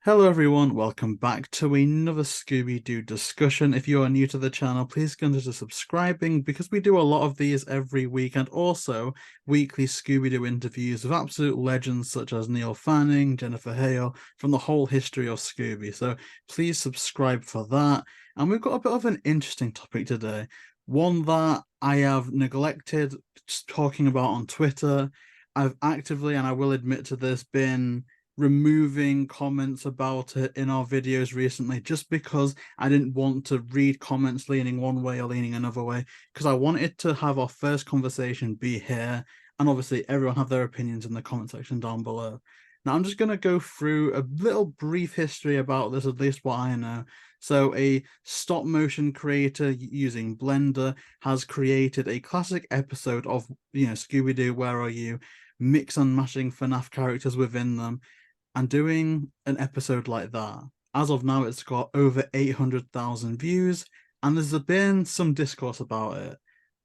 Hello everyone, welcome back to another Scooby-Doo discussion. If you are new to the channel, please consider subscribing because we do a lot of these every week, and also weekly Scooby-Doo interviews with absolute legends such as Neil Fanning, Jennifer Hale, from the whole history of Scooby. So please subscribe for that. And we've got a bit of an interesting topic today, one that I have neglected talking about on Twitter. I've actively, and I will admit to this, been removing comments about it in our videos recently just because I didn't want to read comments leaning one way or leaning another way, because I wanted to have our first conversation be here, and obviously everyone have their opinions in the comment section down below. Now I'm just going to go through a little brief history about this, at least what I know. So a stop motion creator using Blender has created a classic episode of, Scooby-Doo, Where Are You? Mix and mashing FNAF characters within them. And doing an episode like that, as of now, it's got over 800,000 views, and there's been some discourse about it,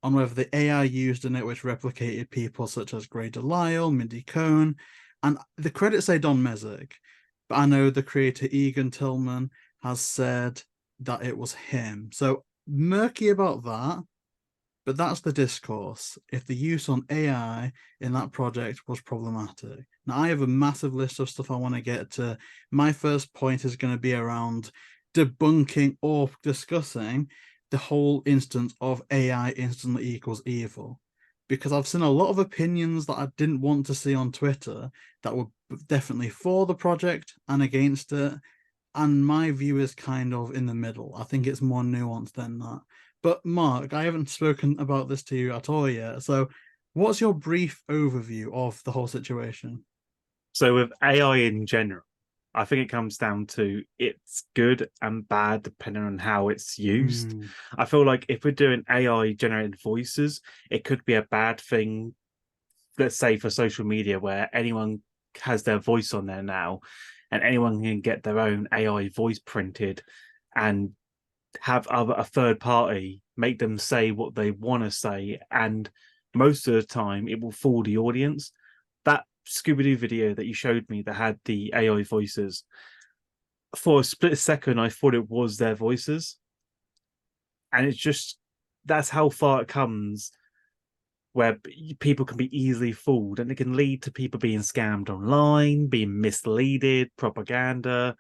on whether the AI used in it, which replicated people such as Grey Delisle, Mindy Cohn, and the credits say Don Messick, but I know the creator Egan Tillman has said that it was him. So murky about that, but that's the discourse, if the use on AI in that project was problematic. Now, I have a massive list of stuff I want to get to. My first point is going to be around debunking or discussing the whole instance of AI instantly equals evil. Because I've seen a lot of opinions that I didn't want to see on Twitter that were definitely for the project and against it. And my view is kind of in the middle. I think it's more nuanced than that. But Mark, I haven't spoken about this to you at all yet. So what's your brief overview of the whole situation? So with AI in general, I think it comes down to it's good and bad depending on how it's used. Hmm. I feel like if we're doing AI generated voices, it could be a bad thing, let's say for social media, where anyone has their voice on there now and anyone can get their own AI voice printed and have a third party make them say what they want to say, and most of the time it will fool the audience. That Scooby-Doo video that you showed me that had the AI voices, for a split second I thought it was their voices, and it's just, that's how far it comes, where people can be easily fooled, and it can lead to people being scammed online, being misleaded, propaganda.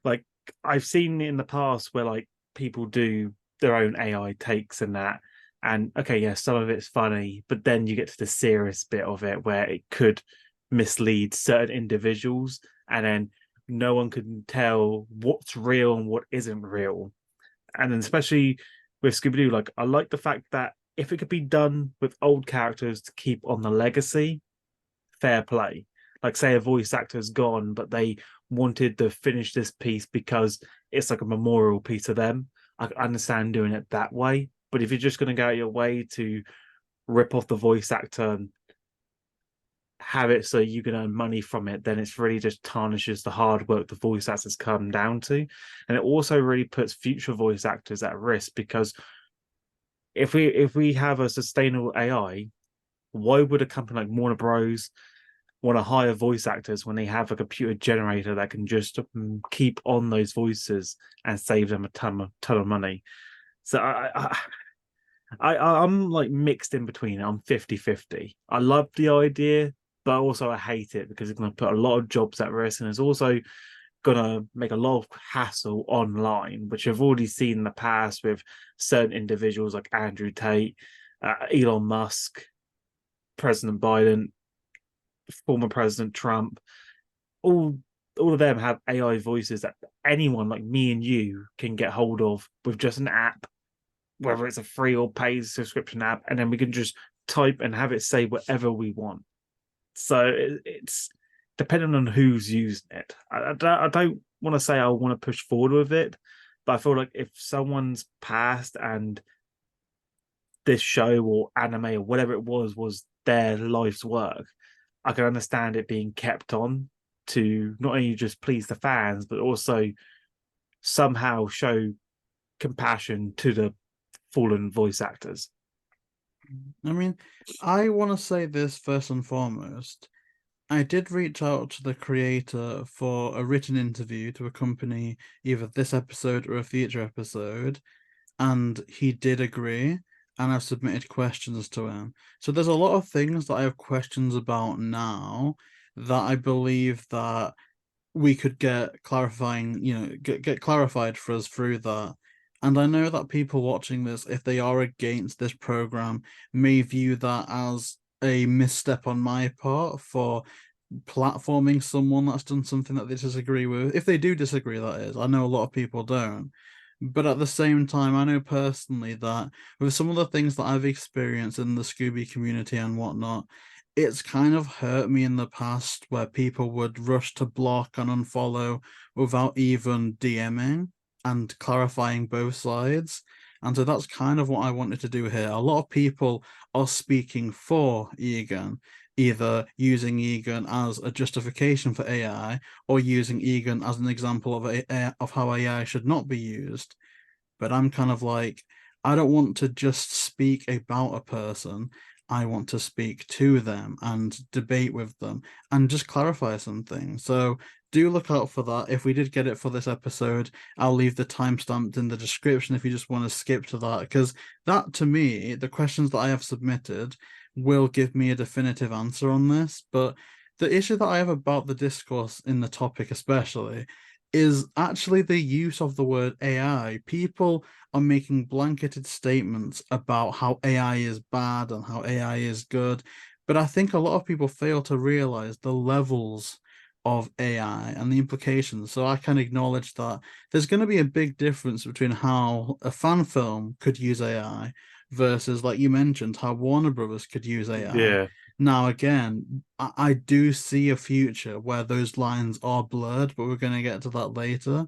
Like, I've seen in the past where like people do their own AI takes and that, and okay, yeah, some of it's funny, but then you get to the serious bit of it where it could mislead certain individuals, and then no one can tell what's real and what isn't real. And then especially with Scooby-Doo, like, I like the fact that if it could be done with old characters to keep on the legacy, fair play. Like, say a voice actor's gone, but they wanted to finish this piece because it's like a memorial piece to them. I understand doing it that way. But if you're just going to go out your way to rip off the voice actor and have it so you can earn money from it, then it's really just tarnishes the hard work the voice actors come down to. And it also really puts future voice actors at risk, because if we have a sustainable AI, why would a company like Warner Bros. Want to hire voice actors when they have a computer generator that can just keep on those voices and save them a ton of money? So I'm like mixed in between. I'm 50-50. I love the idea, but also I hate it because it's going to put a lot of jobs at risk, and it's also going to make a lot of hassle online, which I've already seen in the past with certain individuals like Andrew Tate, Elon Musk, President Biden, former President Trump. All of them have AI voices that anyone like me and you can get hold of with just an app, whether it's a free or paid subscription app, and then we can just type and have it say whatever we want. So it's depending on who's using it. I don't want to say I want to push forward with it, but I feel like if someone's passed and this show or anime or whatever it was their life's work, I can understand it being kept on to not only just please the fans, but also somehow show compassion to the fallen voice actors. I mean, I want to say this first and foremost. I did reach out to the creator for a written interview to accompany either this episode or a future episode, and he did agree, and I've submitted questions to him. So there's a lot of things that I have questions about now that I believe that we could get clarifying, get clarified for us through that. And I know that people watching this, if they are against this program, may view that as a misstep on my part for platforming someone that's done something that they disagree with. If they do disagree, that is. I know a lot of people don't. But at the same time, I know personally that with some of the things that I've experienced in the Scooby community and whatnot, it's kind of hurt me in the past where people would rush to block and unfollow without even DMing and clarifying both sides. And so that's kind of what I wanted to do here. A lot of people are speaking for Egan, either using Egan as a justification for AI or using Egan as an example of how AI should not be used. But I'm kind of like, I don't want to just speak about a person. I want to speak to them and debate with them and just clarify something. So do look out for that. If we did get it for this episode, I'll leave the timestamp in the description if you just want to skip to that. Because that, to me, the questions that I have submitted will give me a definitive answer on this. But the issue that I have about the discourse in the topic, especially, is actually the use of the word AI. People are making blanketed statements about how AI is bad and how AI is good. But I think a lot of people fail to realize the levels of AI and the implications. So I can acknowledge that there's going to be a big difference between how a fan film could use AI versus, like you mentioned, how Warner Brothers could use AI. Yeah. Now, again, I do see a future where those lines are blurred, but we're going to get to that later.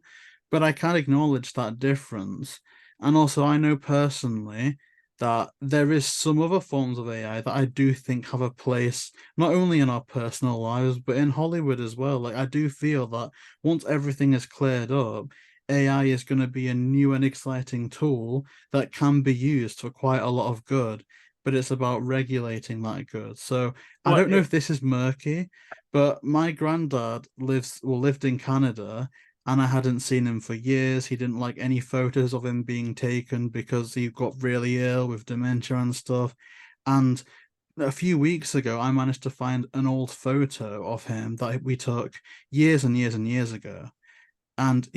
But I can acknowledge that difference. And also, I know personally that there is some other forms of AI that I do think have a place, not only in our personal lives, but in Hollywood as well. Like, I do feel that once everything is cleared up, AI is going to be a new and exciting tool that can be used for quite a lot of good, but it's about regulating that good. So I Well, don't know if this is murky, but my granddad lived in Canada, and I hadn't seen him for years. He didn't like any photos of him being taken because he got really ill with dementia and stuff. And a few weeks ago, I managed to find an old photo of him that we took years and years and years ago. And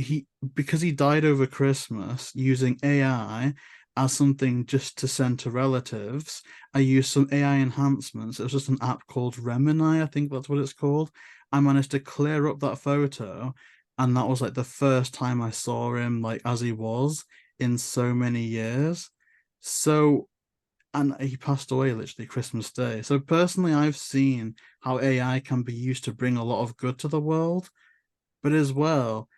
because he died over Christmas using AI as something just to send to relatives, I used some AI enhancements. It was just an app called Remini, I think that's what it's called. I managed to clear up that photo, and that was like the first time I saw him like as he was in so many years. So, and he passed away literally Christmas Day. So personally, I've seen how AI can be used to bring a lot of good to the world, but as well,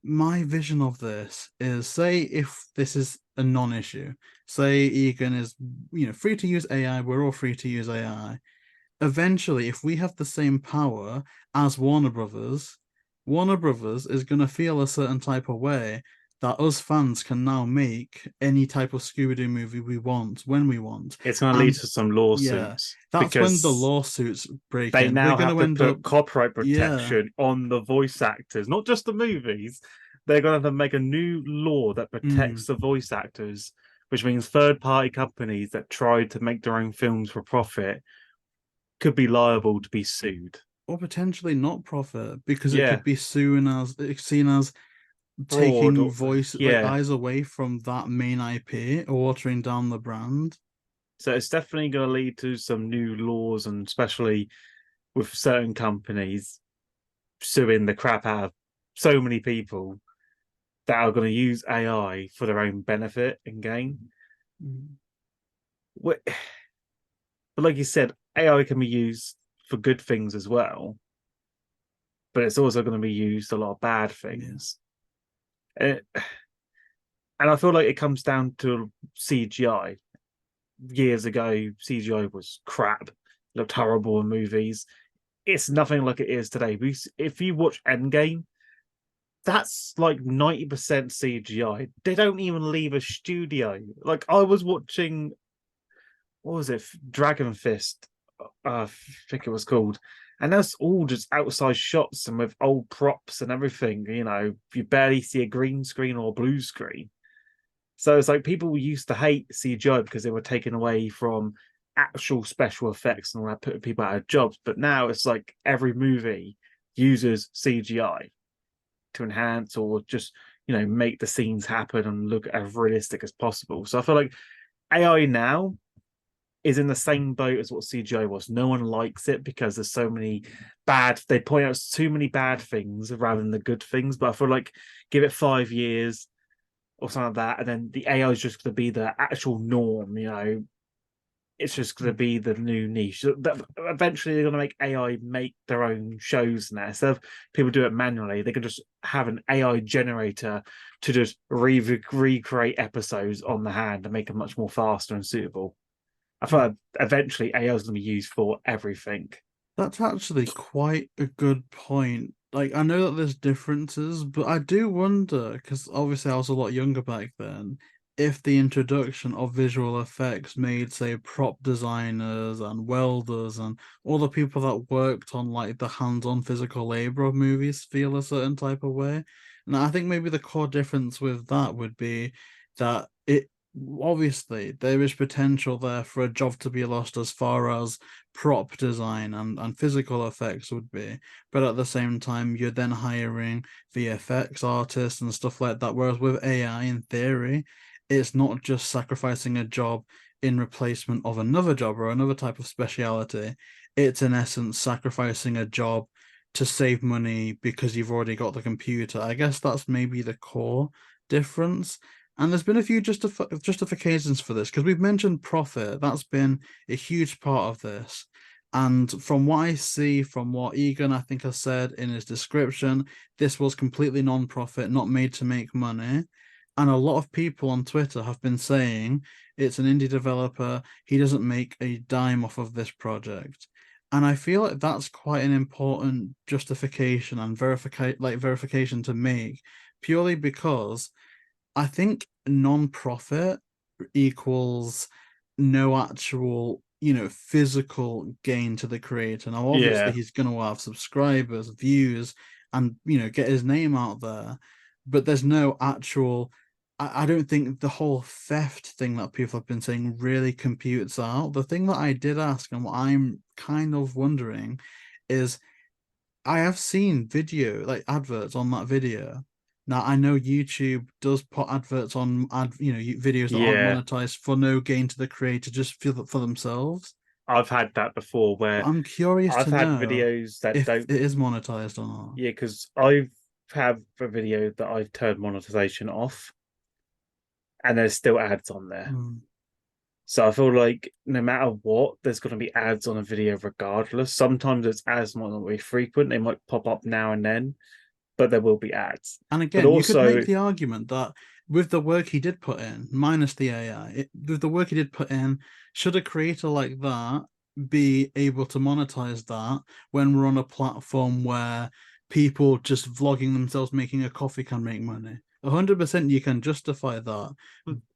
my vision of this is, say if this is a non-issue, say Egan is free to use AI, we're all free to use AI. Eventually, if we have the same power as Warner Brothers, Warner Brothers is going to feel a certain type of way that us fans can now make any type of Scooby-Doo movie we want when we want. it's going to lead And to some yeah, lawsuits that's when the because lawsuits break they in. We're now going have to to end up, put copyright yeah. protection on the voice actors, not just the movies. They're going to have to make a new law that Mm. protects the voice actors, which means third-party companies that try to make their own films for profit could be liable to be sued. Or potentially not profit because it Yeah, could be seen as fraud. taking voice like Yeah, eyes away from that main IP or watering down the brand. so it's definitely going to lead to some new laws, and especially with certain companies suing the crap out of so many people that are going to use AI for their own benefit and gain. Mm. But like you said, AI can be used for good things as well, but it's also going to be used a lot of bad Yeah. things. And I feel like it comes down to CGI. Years ago, CGI was crap, looked horrible in movies. It's nothing like it is today. If you watch Endgame, that's like 90% CGI. They don't even leave a studio. Like I was watching, what was it? Dragon Fist, I think it was called. And that's all just outside shots and with old props and everything. You know, you barely see a green screen or a blue screen. So it's like people used to hate CGI because they were taken away from actual special effects and all that, putting people out of jobs. But now it's like every movie uses CGI to enhance or just, you know, make the scenes happen and look as realistic as possible. So I feel like AI now is in the same boat as what CGI was. No one likes it because there's so many they point out too many bad things rather than the good things. But I feel like give it 5 years or something like that, and then the AI is just going to be the actual norm, you know. It's just going to be the new niche. Eventually, they're going to make AI make their own shows now. Instead of people do it manually, they can just have an AI generator to just recreate episodes on the hand and make them much more faster and suitable. I feel like eventually AI is going to be used for everything. That's actually quite a good point. Like, I know that there's differences, but I do wonder, because obviously I was a lot younger back then, if the introduction of visual effects made, say, prop designers and welders and all the people that worked on like the hands-on physical labor of movies feel a certain type of way. And I think maybe the core difference with that would be that it obviously there is potential there for a job to be lost as far as prop design and physical effects would be, but at the same time you're then hiring VFX artists and stuff like that, whereas with AI in theory it's not just sacrificing a job in replacement of another job or another type of speciality. It's in essence sacrificing a job to save money because you've already got the computer. I guess that's maybe the core difference. And there's been a few justifications for this because we've mentioned profit. That's been a huge part of this. And from what I see, from what Egan, I think, has said in his description, this was completely non-profit, not made to make money. And a lot of people on Twitter have been saying it's an indie developer. He doesn't make a dime off of this project. And I feel like that's quite an important justification and verification to make, purely because I think non-profit equals no actual, physical gain to the creator. Now, obviously, Yeah, he's going to have subscribers, views, and, get his name out there, but there's no actual. I don't think the whole theft thing that people have been saying really computes out. The thing that I did ask and what I'm kind of wondering is I have seen like adverts on that video. Now I know YouTube does put adverts on videos that aren't yeah. monetized for no gain to the creator, just for themselves. I've had that before But where I'm curious I've to had know videos that if don't. it is monetized or not. Yeah, because I've had a video that I've turned monetization off, and there's still ads on there. Hmm. So I feel like no matter what, there's going to be ads on a video regardless. Sometimes it's ads might not be frequent; they might pop up now and then, but there will be ads. And But again, you could also, make the argument that with the work he did put in, minus the AI, with the work he did put in, should a creator like that be able to monetize that when we're on a platform where people just vlogging themselves making a coffee can make money? 100% you can justify that,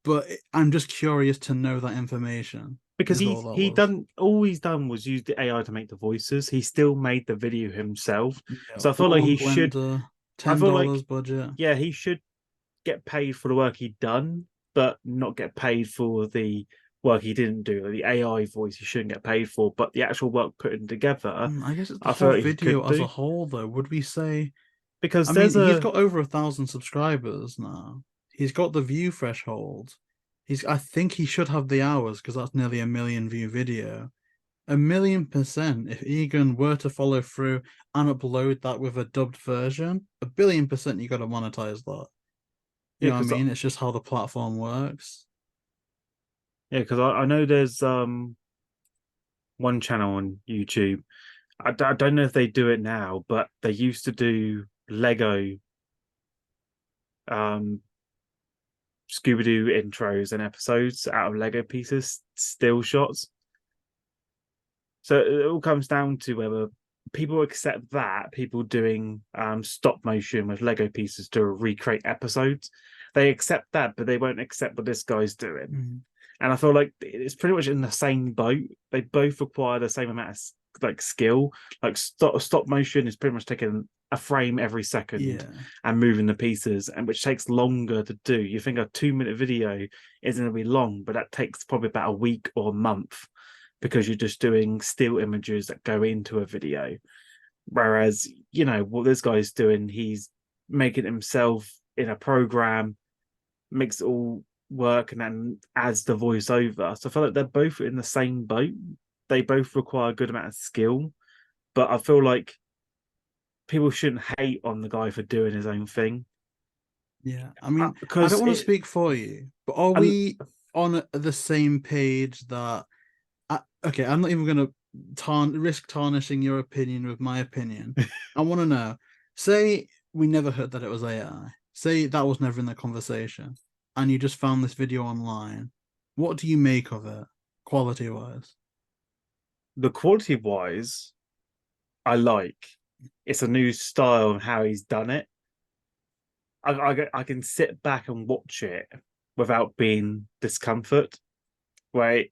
but I'm just curious to know that information, because is all he's that he was. done all he's done was use the AI to make the voices. He still made the video himself. Yeah, So I feel like one he should. blender, I $10 feel like budget. yeah, he should get paid for the work he'd done, but not get paid for the work he didn't do. Like the AI voice he shouldn't get paid for, but the actual work putting together, I guess it's the I whole feel like he could video as a do. whole, though. Would we say? Because I mean, there's he's a got over 1,000 subscribers now. He's got the view threshold. I think he should have the hours because that's nearly a million view video. 1,000,000%. If Egan were to follow through and upload that with a dubbed version, 1,000,000,000% you got to monetize that. You yeah, know what I because mean? It's just how the platform works. I know there's one channel on YouTube. I don't know if they do it now, but they used to do Lego um Scooby Doo intros and episodes out of Lego pieces, still shots. So it all comes down to whether people accept that people doing stop motion with Lego pieces to recreate episodes. They accept that, but they won't accept what this guy's doing. Mm. And I feel like it's pretty much in the same boat. They both require the same amount of like skill. Like stop motion is pretty much taking a frame every second Yeah. and moving the pieces, and which takes longer to do. You think a 2-minute video isn't going to be long, but that takes probably about a week or a month because you're just doing still images that go into a video. Whereas, you know, what this guy's doing, he's making himself in a program, makes it all work, and then adds the voiceover. So I feel like they're both in the same boat. They both require a good amount of skill, but I feel like people shouldn't hate on the guy for doing his own thing. Yeah. I mean, I Because don't want to speak for you, but are we on the same page that okay, I'm not even going to risk tarnishing your opinion with my opinion. I want to know, say we never heard that it was AI. Say that was never in the conversation, and you just found this video online. What do you make of it, quality-wise? the quality wise, I like. It's a new style of how he's done it. I can sit back and watch it without being discomfort. Where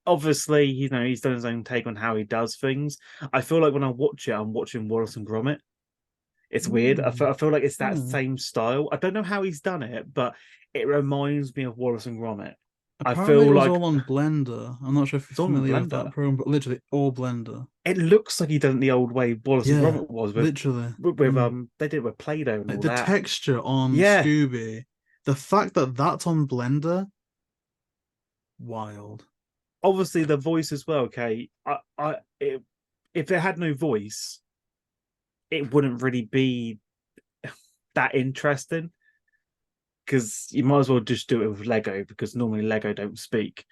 obviously, you know, he's done his own take on how he does things. I feel like when I watch it, I'm watching Wallace and Gromit. It's weird. I feel like it's that same style. I don't know how he's done it, but it reminds me of Wallace and Gromit. I Apparently, feel it was like all on Blender. I'm not sure if you're it's on familiar with that Blender. program, but literally all Blender. It looks like he done it the old way Wallace and Yeah, Gromit was literally. they did it with Play-Doh and Like all the that. texture on Yeah, Scooby, the fact that that's on Blender, wild. obviously the voice as well. Okay, if it had no voice, it wouldn't really be that interesting because you might as well just do it with Lego because normally Lego don't speak.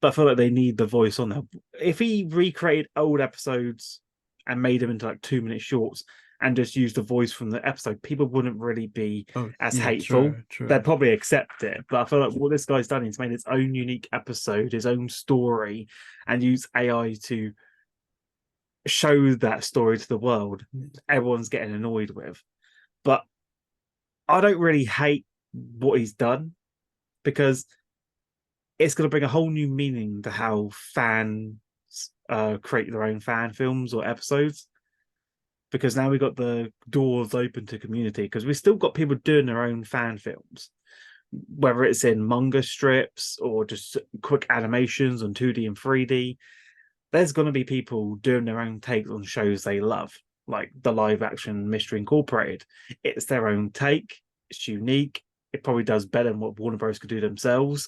But I feel like they need the voice on there. If he recreated old episodes and made them into like 2-minute shorts and just used the voice from the episode, people wouldn't really be Oh, as yeah, hateful. true. They'd probably accept it. But I feel like what this guy's done is made its own unique episode, his own story, and use AI to show that story to the world. Everyone's getting annoyed with. But I don't really hate what he's done because it's going to bring a whole new meaning to how fans create their own fan films or episodes. Because now we've got the doors open to community because we've still got people doing their own fan films, whether it's in manga strips or just quick animations on 2D and 3D. There's going to be people doing their own takes on shows they love, like the live action Mystery Incorporated. It's their own take. It's unique. It probably does better than what Warner Bros. Could do themselves.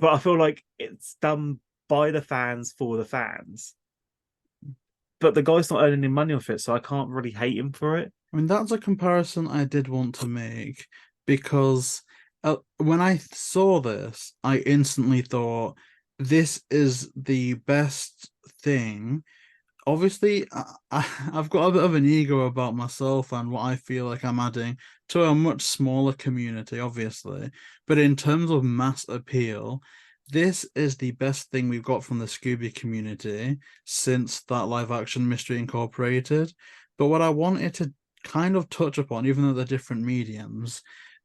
But I feel like it's done by the fans for the fans. But the guy's not earning any money off it, so I can't really hate him for it. I mean, that's a comparison I did want to make because when I saw this, I instantly thought this is the best thing. Obviously, I've got a bit of an ego about myself and what I feel like I'm adding to a much smaller community, obviously. But in terms of mass appeal, this is the best thing we've got from the Scooby community since that live action Mystery Incorporated. But what I wanted to kind of touch upon, even though they're different mediums,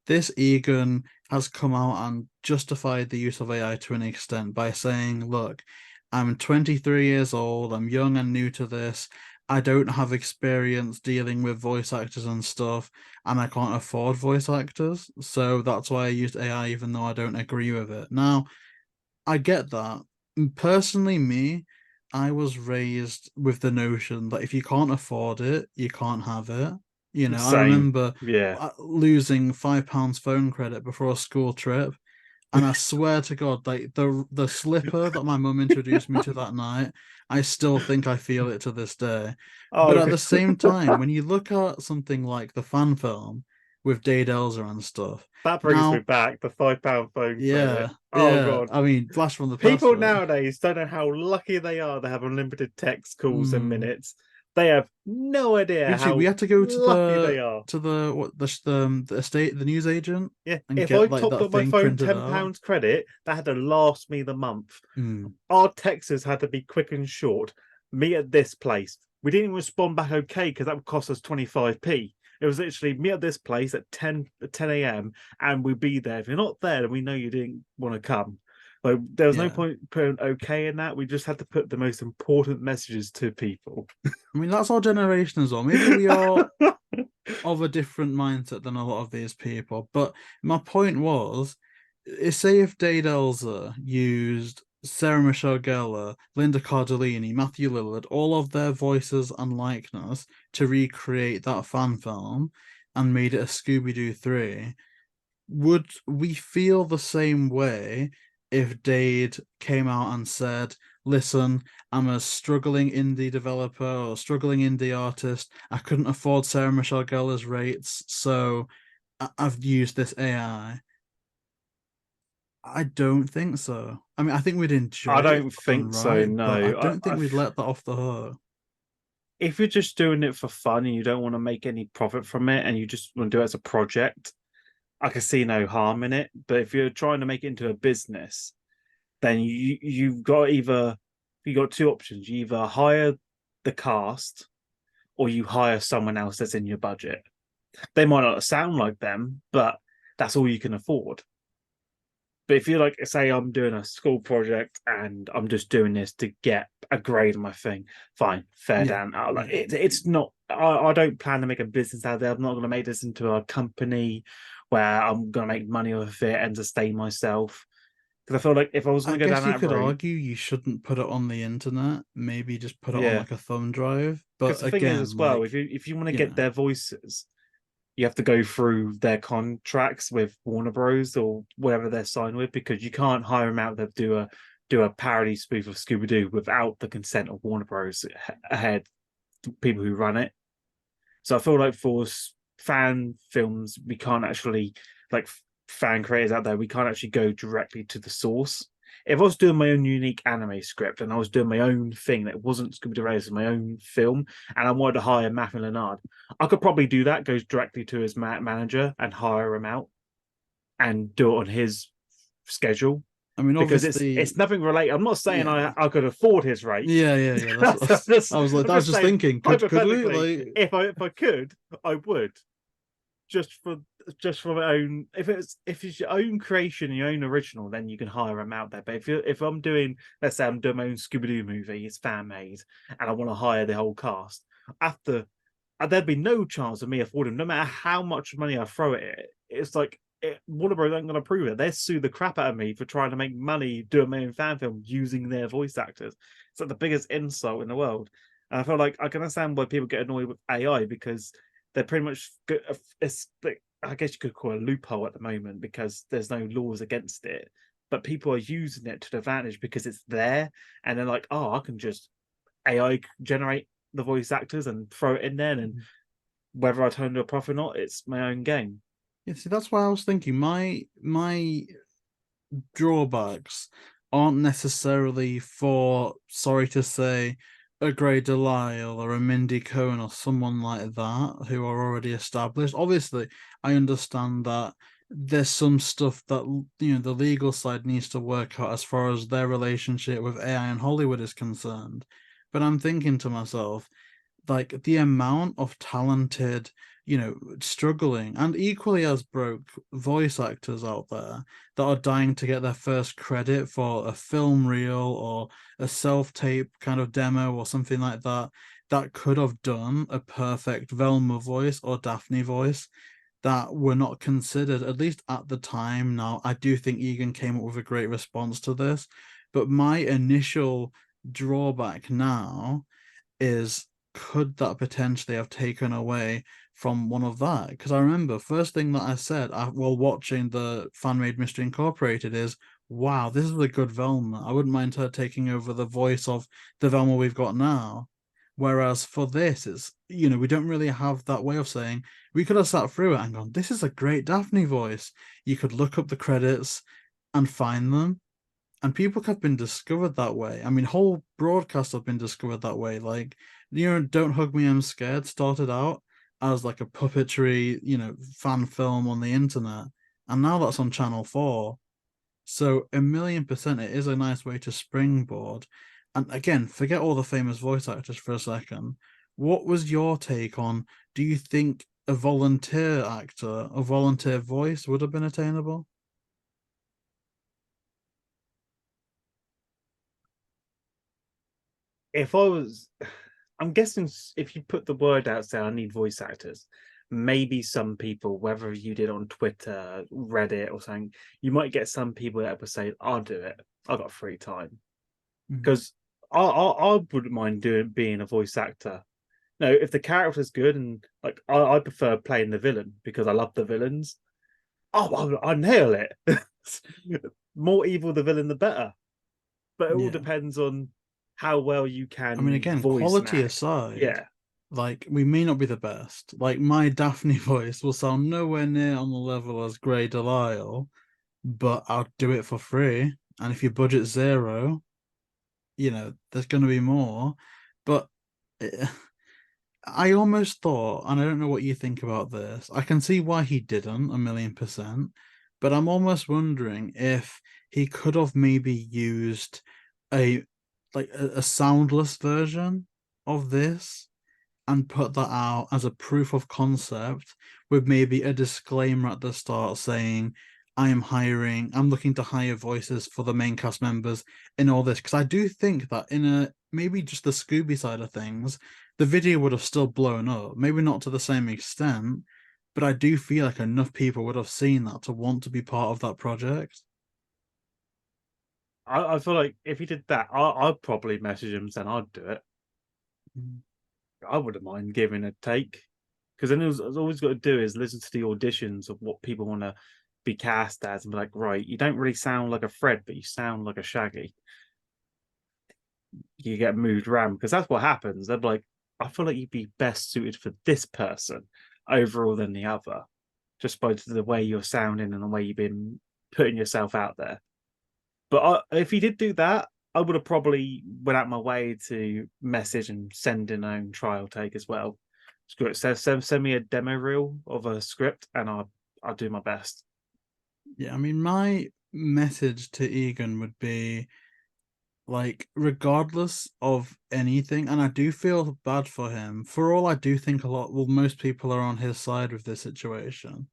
this Egan has come out and justified the use of AI to an extent by saying, look, I'm 23 years old, I'm young and new to this. I don't have experience dealing with voice actors and stuff, and I can't afford voice actors. So that's why I used AI, even though I don't agree with it. Now, I get that. Personally, me, I was raised with the notion that if you can't afford it, you can't have it. You know, I Same. remember Yeah. losing £5 phone credit before a school trip, and I swear to God, like the slipper that my mum introduced me to that night, I still think I feel it to this day. But Oh, at the same time, when you look at something like the fan film with Dade Elzer and stuff, that brings me now, back. The £5 phone credit. yeah, Oh yeah. god. I mean, flash from the past, People right? nowadays don't know how lucky they are to have unlimited text calls and Mm. minutes. They have no idea Literally, we how had to go lucky they are. to the what the estate, the news agent, Yeah. and If I get like topped that up my thing phone printed out. £10 credit, that had to last me the month. Mm. Our texts had to be quick and short. Meet at this place. We didn't even respond back okay because that would cost us 25p. It was literally meet at this place at 10 a.m. and we'd be there. If you're not there, then we know you didn't want to come. Like there was no Yeah. point putting okay in that. We just had to put the most important messages to people. I mean, that's our generation as well. Maybe we are of a different mindset than a lot of these people. But my point was, say if Dade Elza used Sarah Michelle Gellar, Linda Cardellini, Matthew Lillard, all of their voices and likeness to recreate that fan film and made it a Scooby Doo 3, would we feel the same way if Dade came out and said, listen, I'm a struggling indie developer or struggling indie artist. I couldn't afford Sarah Michelle Gellar's rates, so I've used this AI. I don't think so. I mean, I think we'd enjoy I it if don't done think so. right, but I No, don't think we'd let that off the hook. if you're just doing it for fun and you don't want to make any profit from it and you just want to do it as a project, I can see no harm in it. But if you're trying to make it into a business, then you've got two options. You either hire the cast or you hire someone else that's in your budget. They might not sound like them, but that's all you can afford. But if you're like, say, I'm doing a school project and I'm just doing this to get a grade on my thing, fine, fair Yeah, down. yeah. It's not. I don't plan to make a business out there. I'm not going to make this into a company where I'm going to make money off it and sustain myself. Because I feel like if I was I going to go down guess you that could route, argue you shouldn't put it on the internet. Maybe just put it on yeah. like a thumb drive. Because But the thing is, again, as well, like, if you want to you get know, their voices, you have to go through their contracts with Warner Bros. Or whatever they're signed with, because you can't hire them out to do a parody spoof of Scooby Doo without the consent of Warner Bros. Ahead, people who run it. So I feel like for fan films, we can't actually, like, fan creators out there, we can't actually go directly to the source. If I was doing my own unique anime script and I was doing my own thing that wasn't Scooby Doo Raiders, my own film, and I wanted to hire Matthew Leonard, I could probably do that. Goes directly to his manager and hire him out and do it on his schedule, I mean, because obviously, it's nothing related. I'm not saying yeah, I could afford his rate. yeah. I was like, I'm I was just just saying thinking, could we hypothetically, like, if I could, I would, just for my own. If it's your own creation, your own original, then you can hire him out there. But if I'm doing, let's say I'm doing my own Scooby Doo movie, it's fan made, and I want to hire the whole cast, after there'd be no chance of me affording, no matter how much money I throw at it. It's like Warner Bros. Ain't gonna prove it. They sue the crap out of me for trying to make money doing my own fan film using their voice actors. It's like the biggest insult in the world. And I feel like I can understand why people get annoyed with AI, because they're pretty much, it's, I guess you could call it a loophole at the moment because there's no laws against it, but people are using it to the advantage because it's there, and they're like, oh, I can just AI generate the voice actors and throw it in there, and whether I turn to a profit or not, it's my own game. yeah, see, that's why I was thinking my drawbacks aren't necessarily for, sorry to say, a Grey Delisle or a Mindy Cohn or someone like that who are already established. Obviously, I understand that there's some stuff that the legal side needs to work out as far as their relationship with AI and Hollywood is concerned. But I'm thinking to myself, like the amount of talented, struggling and equally as broke voice actors out there that are dying to get their first credit for a film reel or a self-tape kind of demo or something like that, that could have done a perfect Velma voice or Daphne voice, that were not considered, at least at the time. Now, I do think Egan came up with a great response to this, but my initial drawback now is, could that potentially have taken away from one of that? Because I remember first thing that I said while watching the fan made Mystery Incorporated is, wow, this is a good Velma. I wouldn't mind her taking over the voice of the Velma we've got now. Whereas for this, it's, we don't really have that way of saying, we could have sat through it and gone, this is a great Daphne voice. You could look up the credits and find them, and people have been discovered that way. I mean, whole broadcasts have been discovered that way. Like, Don't Hug Me, I'm Scared started out as like a puppetry, fan film on the internet, and now that's on Channel 4. So 1,000,000% it is a nice way to springboard. And again, forget all the famous voice actors for a second. What was your take on, do you think a volunteer actor, a volunteer voice would have been attainable? if I was, I'm guessing if you put the word out, say I need voice actors, maybe some people, whether you did on Twitter, Reddit, or something, you might get some people that would say, "I'll do it. I've got free time," because I wouldn't mind being a voice actor. No, if the character's good and like I prefer playing the villain because I love the villains. Oh, I nail it. More evil the villain, the better. But it all Yeah. depends on how well you I mean, can again, voice and quality act. aside, Yeah, like we may not be the best. Like my Daphne voice will sound nowhere near on the level as Grey Delisle, but I'll do it for free. And if your budget's zero, there's going to be more. But eh, I almost thought, and I don't know what you think about this, I can see why he didn't 1,000,000%, but I'm almost wondering if he could have maybe used a a soundless version of this and put that out as a proof of concept with maybe a disclaimer at the start saying, I'm looking to hire voices for the main cast members in all this. Because I do think that in a maybe just the Scooby side of things, the video would have still blown up. Maybe not to the same extent, but I do feel like enough people would have seen that to want to be part of that project. I feel like if he did that, I'd probably message him saying I'd do it. Mm. I wouldn't mind giving a take because then all he's got to do is listen to the auditions of what people want to be cast as and be like, right, you don't really sound like a Fred, but you sound like a Shaggy. You get moved around because that's what happens. They're like, I feel like you'd be best suited for this person overall than the other, just by the way you're sounding and the way you've been putting yourself out there. But if he did do that, I would have probably went out my way to message and send in own trial take as well. Send me a demo reel of a script, and I'll do my best. Yeah, I mean, my message to Egan would be like, regardless of anything, and I do feel bad for him. For all I do think most people are on his side with this situation.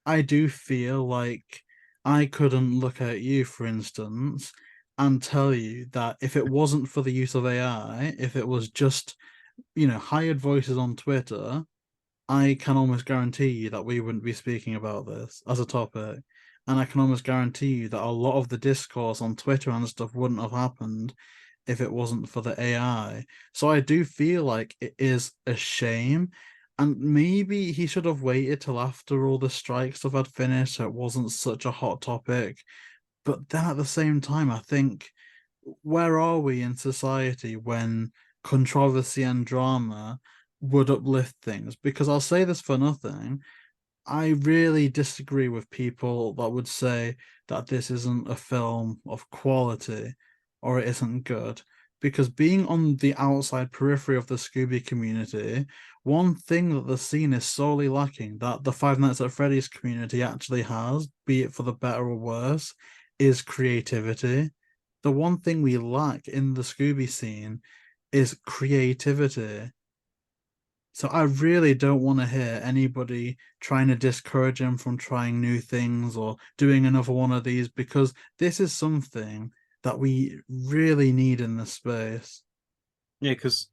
I do feel like I couldn't look at you, for instance, and tell you that if it wasn't for the use of AI, if it was just, hired voices on Twitter, I can almost guarantee you that we wouldn't be speaking about this as a topic. And I can almost guarantee you that a lot of the discourse on Twitter and stuff wouldn't have happened if it wasn't for the AI. So I do feel like it is a shame. And maybe he should have waited till after all the strike stuff had finished so it wasn't such a hot topic. But then at the same time, I think, where are we in society when controversy and drama would uplift things? Because I'll say this for nothing, I really disagree with people that would say that this isn't a film of quality or it isn't good. Because being on the outside periphery of the Scooby community, one thing that the scene is sorely lacking that the Five Nights at Freddy's community actually has, be it for the better or worse, is creativity. The one thing we lack in the Scooby scene is creativity. So I really don't want to hear anybody trying to discourage him from trying new things or doing another one of these because this is something that we really need in this space. Yeah, because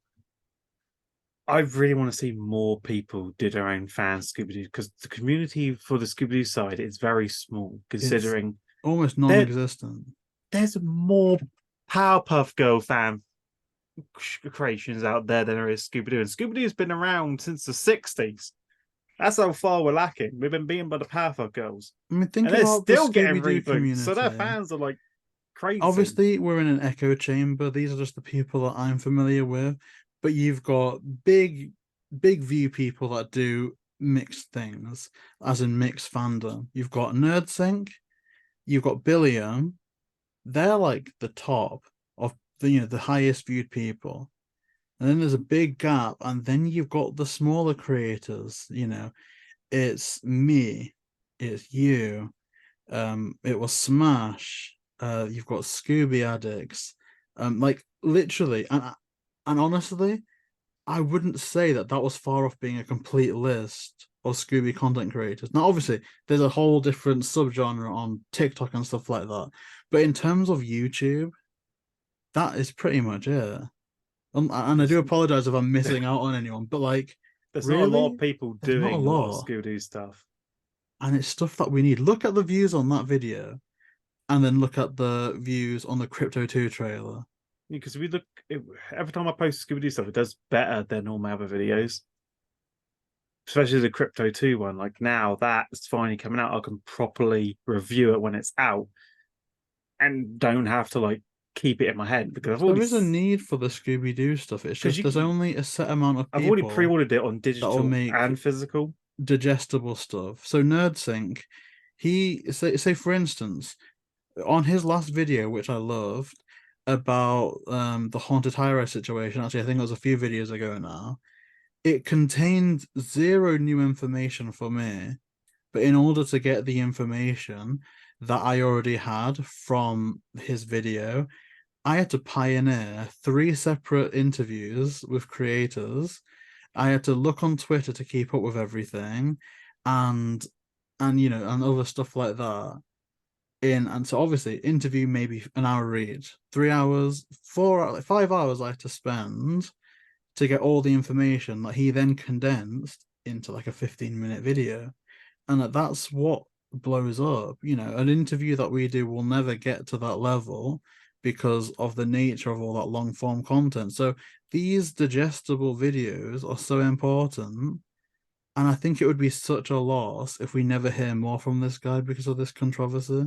I really want to see more people do their own fan Scooby Doo because the community for the Scooby Doo side is very small, It's considering almost there non-existent. there's more Powerpuff Girl fan creations out there than there is Scooby Doo, and Scooby Doo has been around since the '60s. That's how far we're lacking. We've been beaten by the Powerpuff Girls, I mean, think and they're about the still getting Scooby-Doo reboots, so their community. fans are like crazy. Obviously, we're in an echo chamber. These are just the people that I'm familiar with, but you've got big view people that do mixed things, as in mixed fandom. You've got NerdSync, you've got Billiam. They're like the top of the highest viewed people. And then there's a big gap, and then you've got the smaller creators. It's me, it's you, it was Smash. You've got Scooby addicts. Like literally, and honestly, I wouldn't say that was far off being a complete list of Scooby content creators. Now, obviously, there's a whole different subgenre on TikTok and stuff like that. But in terms of YouTube, that is pretty much it. And I do apologize if I'm missing out on anyone, but like, there's not a lot of really, people there's not a doing a lot of lot, Scooby stuff. and it's stuff that we need. Look at the views on that video, and then look at the views on the Crypto 2 trailer. Because we look every time I post Scooby stuff, it does better than all my other videos. Especially the Crypto 2 one. Like now that's finally coming out, I can properly review it when it's out and don't have to like keep it in my head because I've There already is a need for the Scooby Doo stuff. It's because just there's only a set amount of I've already people pre-ordered it on that will digital make and physical. digestible stuff. So NerdSync, he say for instance, on his last video, which I loved, about the haunted high-rise situation. Actually, I think it was a few videos ago now. It contained zero new information for me, but in order to get the information that I already had from his video, I had to pioneer three separate interviews with creators. I had to look on Twitter to keep up with everything, and and other stuff like that. And so obviously interview maybe an hour read, 3 hours, 4 5 hours I had to spend to get all the information that he then condensed into like a 15-minute video. And that's what blows up. An interview that we do will never get to that level because of the nature of all that long form content. So these digestible videos are so important. And I think it would be such a loss if we never hear more from this guy because of this controversy.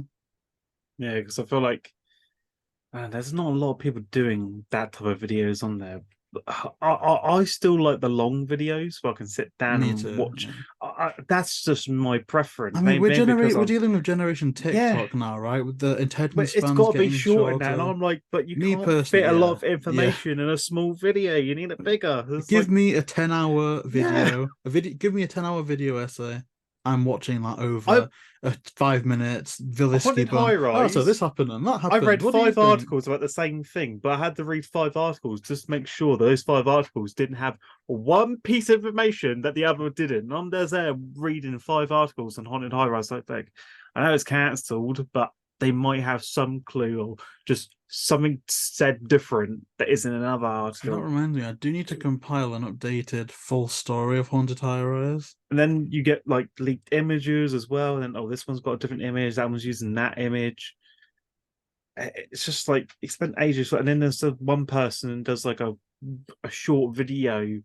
Yeah, because I feel like there's not a lot of people doing that type of videos on there. I still like the long videos where I can sit down Me and too. watch. Yeah. That's just my preference. I mean, Maybe because we're I'm dealing with generation yeah, TikTok now, right? With the attention but it's spans got to be getting short in that. And shorter. I'm like, but you Me can't fit personally, a lot yeah, of yeah. information in a small video. You need it bigger. It's Give like, me a 10-hour yeah, video. Give me a 10-hour video essay. I'm watching that I over 5 minutes. Villisky haunted bum. high Oh, so this rise. happened and that I happened. read What do you five think? articles about the same thing, but I had to read five articles just to make sure that those five articles didn't have one piece of information that the other didn't. And I'm there reading five articles on haunted high rise like that. I know it's cancelled, but they might have some clue or just something said different that isn't in another That article. reminds me, I do need to compile an updated full story of Haunted High Rise. And then you get like leaked images as well. And then, oh, this one's got a different image. That one's using that image. It's just like it spent ages. And then there's the one person and does like a short video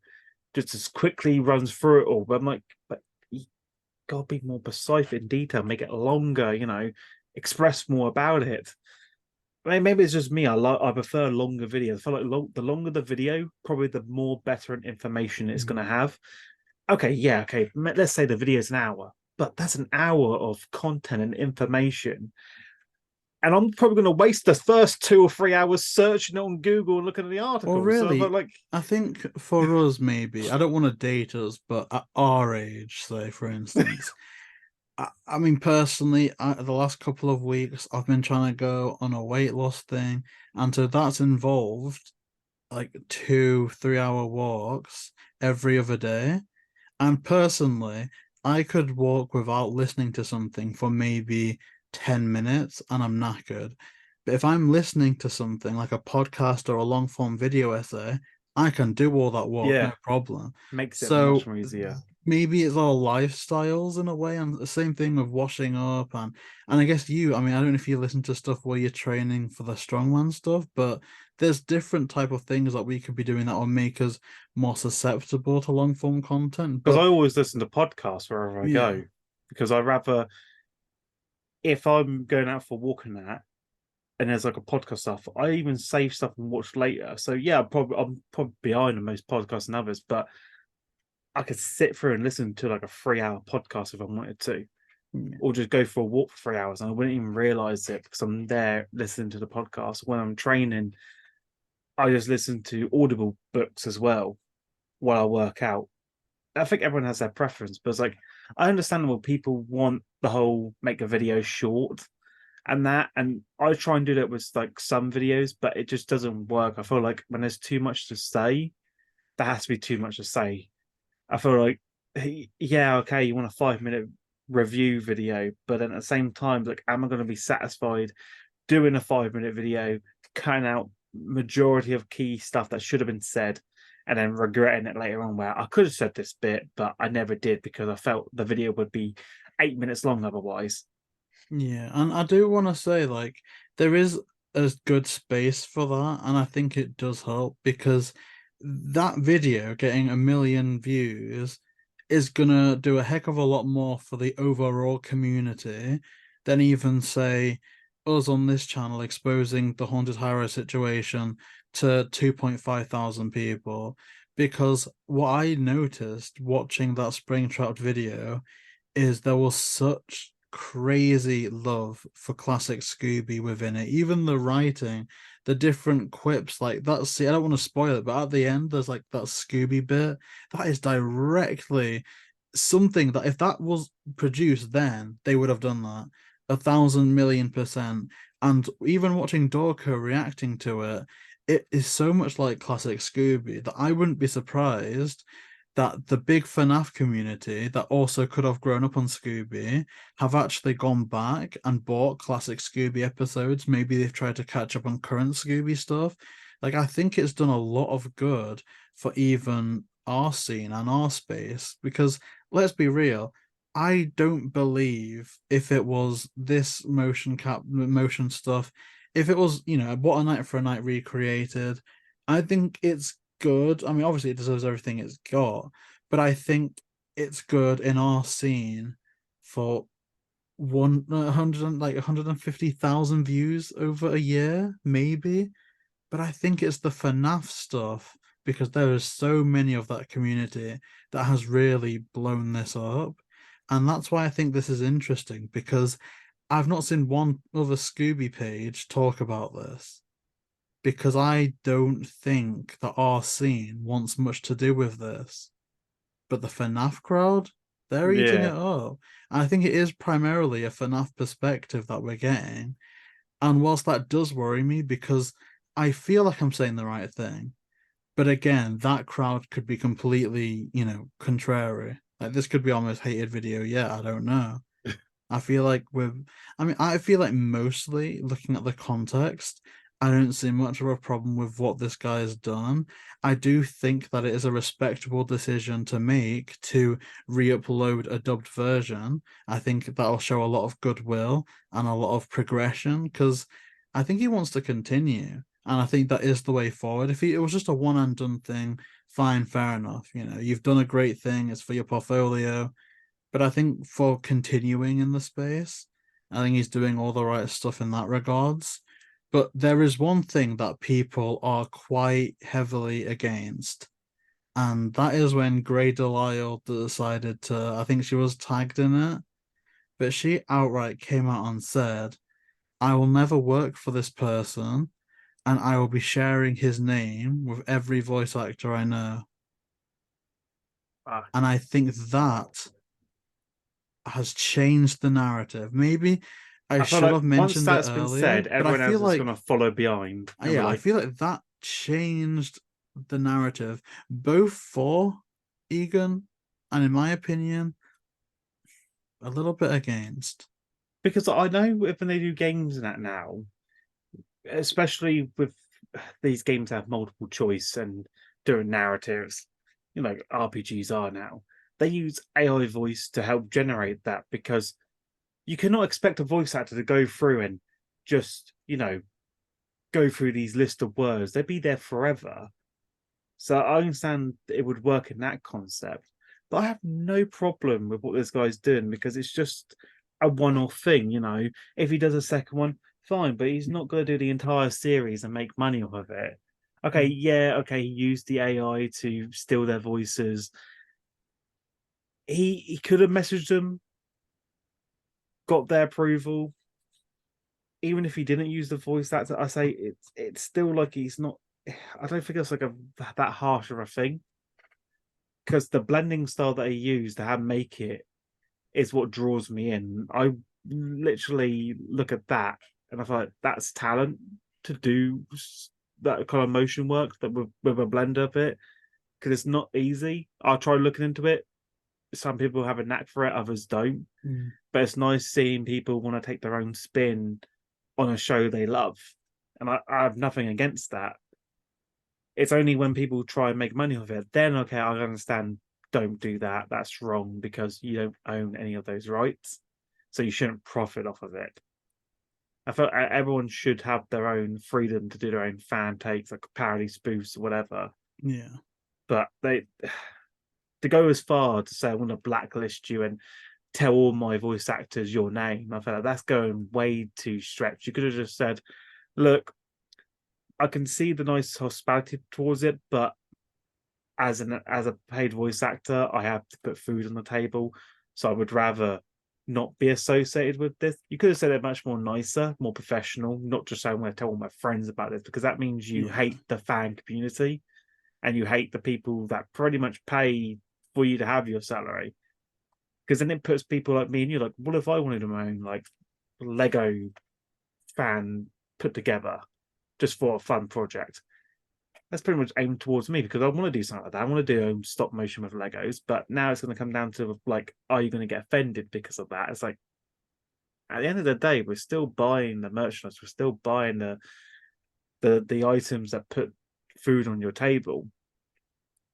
just as quickly runs through it all. But I'm like, but you gotta be more precise in detail, make it longer, express more about it. I mean, maybe it's just me. I prefer longer videos. I feel like the longer the video, probably the more better information it's going to have. Okay, yeah, okay. Let's say the video is an hour, but that's an hour of content and information. And I'm probably going to waste the first 2 or 3 hours searching it on Google and looking at the Well, articles. So I'm really, like, I think for us, maybe, I don't want to date us, but at our age, say, for instance, I mean, personally, the last couple of weeks, I've been trying to go on a weight loss thing. And so that's involved like 2 3 hour walks every other day. And personally, I could walk without listening to something for maybe 10 minutes and I'm knackered. But if I'm listening to something like a podcast or a long form video essay, I can do all that walk, no yeah, problem. makes it much So more easier. maybe it's all lifestyles in a way, and the same thing with washing up and I guess I mean, I don't know if you listen to stuff where you're training for the strongman stuff, but there's different type of things that we could be doing that will make us more susceptible to long form content. Because But I always listen to podcasts wherever I yeah, go. Because I rather, if I'm going out for a walk and that, and there's like a podcast stuff, I even save stuff and watch later. So yeah, I'm probably behind on most podcasts and others, but I could sit through and listen to like a 3 hour podcast if I wanted to, yeah. or just go for a walk for 3 hours and I wouldn't even realize it because I'm there listening to the podcast. When I'm training, I just listen to Audible books as well while I work out. I think everyone has their preference, but it's like I understand what people want the whole make a video short and that, and I try and do that with like some videos, but it just doesn't work. I feel like when there's too much to say, there has to be too much to say. I feel like, yeah, okay, you want a 5 minute review video, but then at the same time, like, am I going to be satisfied doing a 5 minute video, cutting out majority of key stuff that should have been said, and then regretting it later on, where I could have said this bit, but I never did because I felt the video would be 8 minutes long otherwise. Yeah, and I do want to say, like, there is a good space for that, and I think it does help because that video getting 1 million views is gonna do a heck of a lot more for the overall community than even say us on this channel exposing the haunted horror situation to 2.5 thousand people. Because what I noticed watching that Springtrap video is there was such crazy love for classic Scooby within it. Even the writing, the different quips, like that's, see, I don't want to spoil it, but at the end, there's like that Scooby bit that is directly something that if that was produced then, they would have done that 1,000,000,000%. And even watching Dorco reacting to it, it is so much like classic Scooby that I wouldn't be surprised that the big FNAF community that also could have grown up on Scooby have actually gone back and bought classic Scooby episodes. Maybe they've tried to catch up on current Scooby stuff. Like, I think it's done a lot of good for even our scene and our space because let's be real, I don't believe if it was this motion stuff, if it was, What a Night for a Night recreated, I think it's good. I mean, obviously, it deserves everything it's got, but I think it's good in our scene for 150,000 views over a year, maybe. But I think it's the FNAF stuff because there is so many of that community that has really blown this up. And that's why I think this is interesting because I've not seen one other Scooby page talk about this because I don't think that our scene wants much to do with this. But the FNAF crowd, they're eating Yeah. it up. And I think it is primarily a FNAF perspective that we're getting. And whilst that does worry me because I feel like I'm saying the right thing, but again, that crowd could be completely, contrary. Like this could be our most hated video yet. I don't know. I feel like mostly looking at the context, I don't see much of a problem with what this guy has done. I do think that it is a respectable decision to make to re-upload a dubbed version. I think that'll show a lot of goodwill and a lot of progression because I think he wants to continue. And I think that is the way forward. If it was just a one and done thing, fine, fair enough. You've done a great thing, it's for your portfolio. But I think for continuing in the space, I think he's doing all the right stuff in that regards. But there is one thing that people are quite heavily against, and that is when Grey Delisle decided to, I think she was tagged in it, but she outright came out and said, I will never work for this person, and I will be sharing his name with every voice actor I know. Ah, And I think that has changed the narrative. Maybe I I feel should like have once mentioned it that's been earlier, said, but I everyone feel else is going like, to follow behind and be yeah, I like, feel like that changed the narrative both for Egan and, in my opinion, a little bit against. because I know when they do games and that now, especially with these games have multiple choice and doing narratives, RPGs are now, they use AI voice to help generate that because you cannot expect a voice actor to go through and just, go through these list of words. They'd be there forever. So I understand it would work in that concept, but I have no problem with what this guy's doing because it's just a one-off thing. If he does a second one, fine, but he's not going to do the entire series and make money off of it. Okay, yeah, okay, he used the AI to steal their voices. He could have messaged them, got their approval. Even if he didn't use the voice actor, I say it's still like he's not. I don't think it's like that harsh of a thing because the blending style that he used to have make it is what draws me in. I literally look at that and I thought that's talent to do that kind of motion work that with a blender bit because it's not easy. I'll try looking into it. Some people have a knack for it, others don't. Mm. But it's nice seeing people want to take their own spin on a show they love. and I have nothing against that. It's only when people try and make money off it, then okay, I understand. Don't do that. That's wrong because you don't own any of those rights, so you shouldn't profit off of it. I felt everyone should have their own freedom to do their own fan takes, like parody spoofs or whatever. Yeah. But they to go as far to say I want to blacklist you and tell all my voice actors your name, I feel like that's going way too stretched. You could have just said, look, I can see the nice hospitality towards it, but as a paid voice actor, I have to put food on the table. So I would rather not be associated with this. You could have said it much more nicer, more professional, not just saying I'm going to tell all my friends about this, because that means you Yeah. hate the fan community and you hate the people that pretty much pay for you to have your salary. Because then it puts people like me and you like, what if I wanted my own like Lego fan put together just for a fun project? That's pretty much aimed towards me because I want to do something like that. I want to do stop motion with Legos, but now it's going to come down to like, are you going to get offended because of that? It's like, at the end of the day, we're still buying the merchandise, we're still buying the items that put food on your table.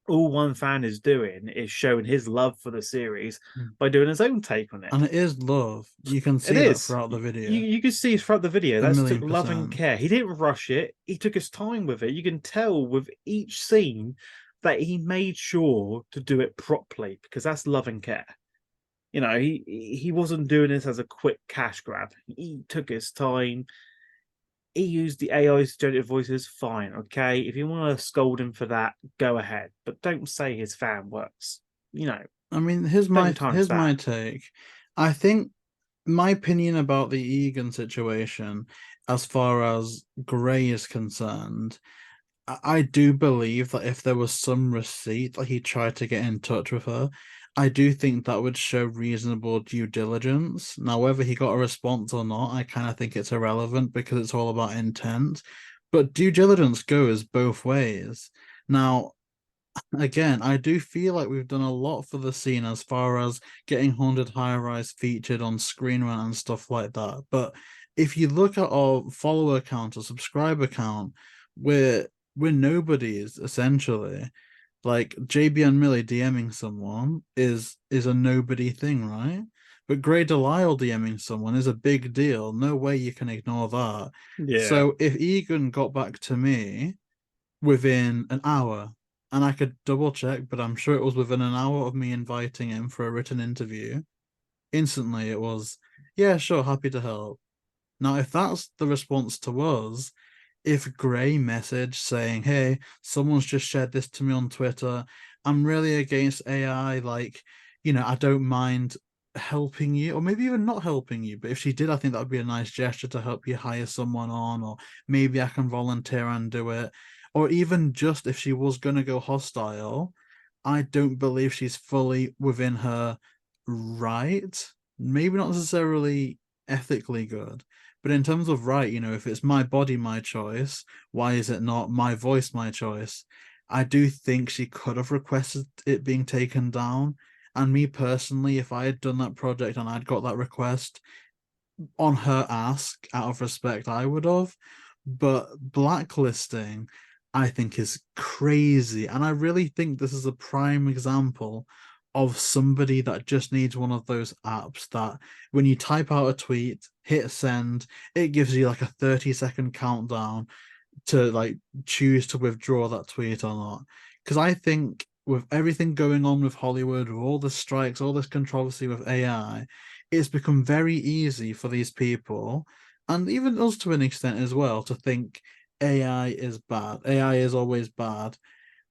All one fan is doing is showing his love for the series by doing his own take on it. And it is love. You can It see that is. throughout the video. You can see throughout the video. A That's million took love and percent. care. He didn't rush it. He took his time with it. You can tell with each scene that he made sure to do it properly because that's love and care. You know, he wasn't doing this as a quick cash grab. He took his time. He used the AI's generated voices. Fine, okay. If you want to scold him for that, go ahead. But don't say his fan works. You know, I mean, here's don't tarnish my that. take. I think my opinion about the Egan situation, as far as Gray is concerned, I do believe that if there was some receipt that he tried to get in touch with her, I do think that would show reasonable due diligence. Now, whether he got a response or not, I kind of think it's irrelevant because it's all about intent. But due diligence goes both ways. Now, again, I do feel like we've done a lot for the scene as far as getting Haunted High Rise featured on Screen Rant and stuff like that. But if you look at our follower count or subscriber count, we're nobodies essentially. Like JayBee and Milly DMing someone is a nobody thing, right? But Grey Delisle DMing someone is a big deal. No way you can ignore that. Yeah. So if Egan got back to me within an hour, and I could double check, but I'm sure it was within an hour of me inviting him for a written interview. Instantly, it was, yeah, sure, happy to help. Now, if that's the response to us, if Gray message saying, hey, someone's just shared this to me on Twitter, I'm really against AI, like, I don't mind helping you, or maybe even not helping you, but if she did, I think that would be a nice gesture to help you hire someone on, or maybe I can volunteer and do it. Or even just if she was going to go hostile, I don't believe she's fully within her right. Maybe not necessarily ethically good, but in terms of right, if it's my body, my choice, why is it not my voice, my choice? I do think she could have requested it being taken down. And me personally, if I had done that project and I'd got that request on her ask out of respect, I would have. But blacklisting, I think, is crazy. And I really think this is a prime example of somebody that just needs one of those apps that when you type out a tweet, hit send, it gives you like a 30-second countdown to like choose to withdraw that tweet or not. Because I think with everything going on with Hollywood, with all the strikes, all this controversy with AI, it's become very easy for these people, and even us to an extent as well, to think AI is bad. AI is always bad.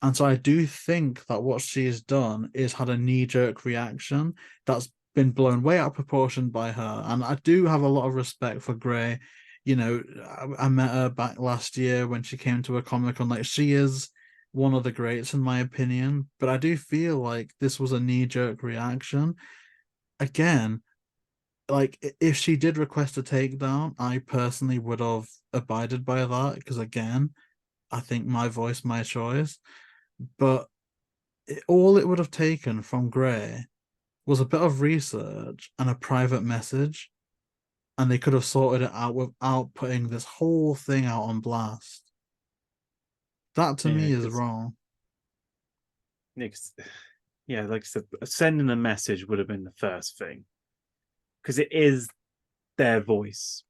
And so I do think that what she's done is had a knee-jerk reaction that's been blown way out of proportion by her. And I do have a lot of respect for Gray. I met her back last year when she came to a Comic-Con. Like, she is one of the greats in my opinion. But I do feel like this was a knee-jerk reaction. Again, like if she did request a takedown, I personally would have abided by that because again, I think my voice, my choice. But all it would have taken from Gray was a bit of research and a private message. and they could have sorted it out without putting this whole thing out on blast. That to Yeah, me is because wrong. yeah, like I said, sending a message would have been the first thing, because it is their voice.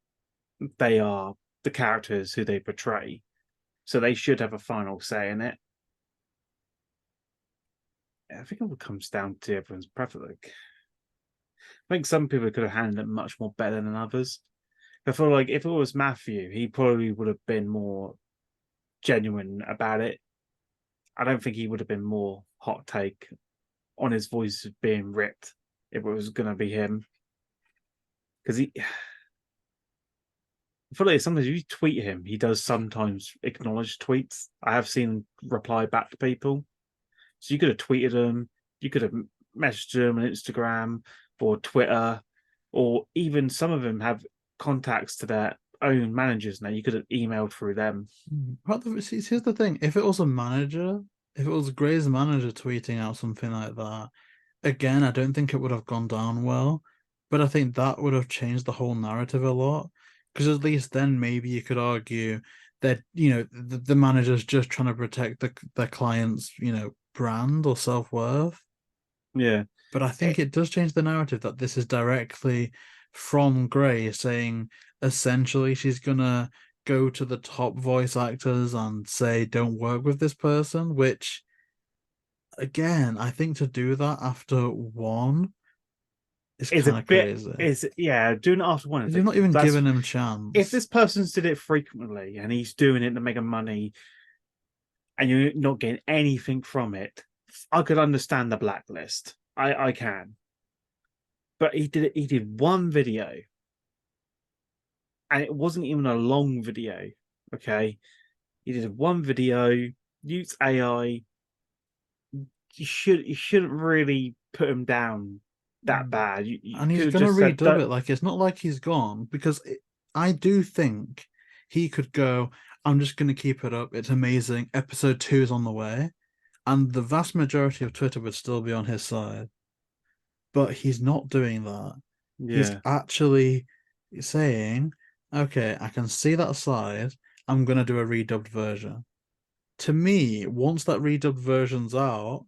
They are the characters who they portray, so they should have a final say in it. I think it all comes down to everyone's preference. Like, I think some people could have handled it much more better than others. I feel like if it was Matthew, he probably would have been more genuine about it. I don't think he would have been more hot take on his voice being ripped if it was going to be him. Because I feel like sometimes you tweet him, he does sometimes acknowledge tweets. I have seen him reply back to people. So you could have tweeted him, you could have messaged him on Instagram or Twitter, or even some of them have contacts to their own managers now. You could have emailed through them. Here's the thing: if it was a manager, if it was Gray's manager tweeting out something like that, again, I don't think it would have gone down well. But I think that would have changed the whole narrative a lot. Because at least then maybe you could argue that, the manager's just trying to protect the client's, brand or self-worth. Yeah. But I think it does change the narrative that this is directly from Gray saying essentially she's gonna go to the top voice actors and say, don't work with this person, which again, I think to do that after one is Is a kind of bit crazy. is yeah, doing it after one is You're like not even that's giving him a if chance. this person's did it frequently and he's doing it to make money and you're not getting anything from it, I could understand the blacklist. I can. But he did one video and it wasn't even a long video. Okay. He did one video, used AI. You shouldn't really put him down that bad. You And could he's have gonna just said redub that. it. Like it's not like he's gone because I do think he could go, I'm just gonna keep it up. It's amazing. Episode 2 is on the way. And the vast majority of Twitter would still be on his side. But he's not doing that. He's Yeah. actually saying, okay, I can see that side. I'm going to do a redubbed version. To me, once that redubbed version's out,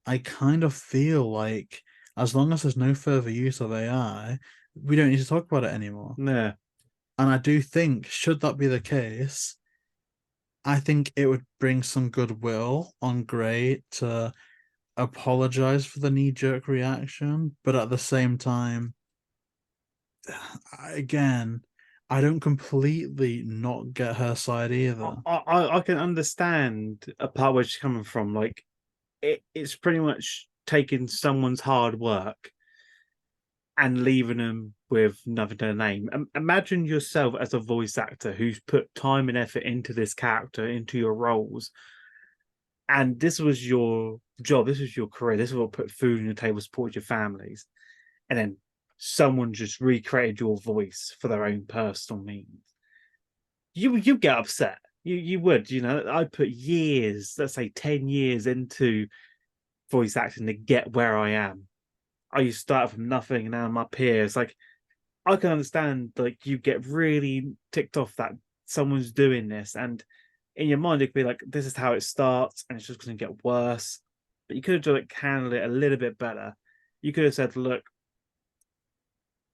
I kind of feel like as long as there's no further use of AI, we don't need to talk about it anymore. Yeah. And I do think, should that be the case, I think it would bring some goodwill on Gray to apologize for the knee-jerk reaction, but at the same time, again, I don't completely not get her side either. I can understand a part where she's coming from. Like it's pretty much taking someone's hard work and leaving them with nothing to their name. Imagine yourself as a voice actor who's put time and effort into this character, into your roles, and this was your job, this was your career, this is what put food on your table, support your families, and then someone just recreated your voice for their own personal means. You get upset. You would, I put years, let's say 10 years into voice acting to get where I am. I used to start from nothing and now I'm up here. It's like I can understand like you get really ticked off that someone's doing this, and in your mind it could be like this is how it starts and it's just going to get worse. But you could have like handled it a little bit better. You could have said, "Look,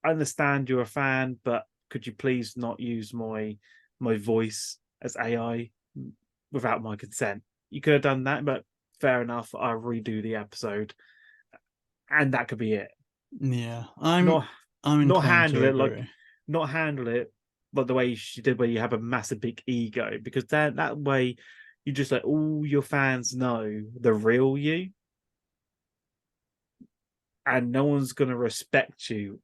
I understand you're a fan, but could you please not use my voice as AI without my consent?" You could have done that, but fair enough. I'll redo the episode, and that could be it. Yeah, Not I'm not inclined handle to it like agree. not handle it like the way she did, where you have a massive big ego, because that way you just let all your fans know the real you, and no one's gonna respect you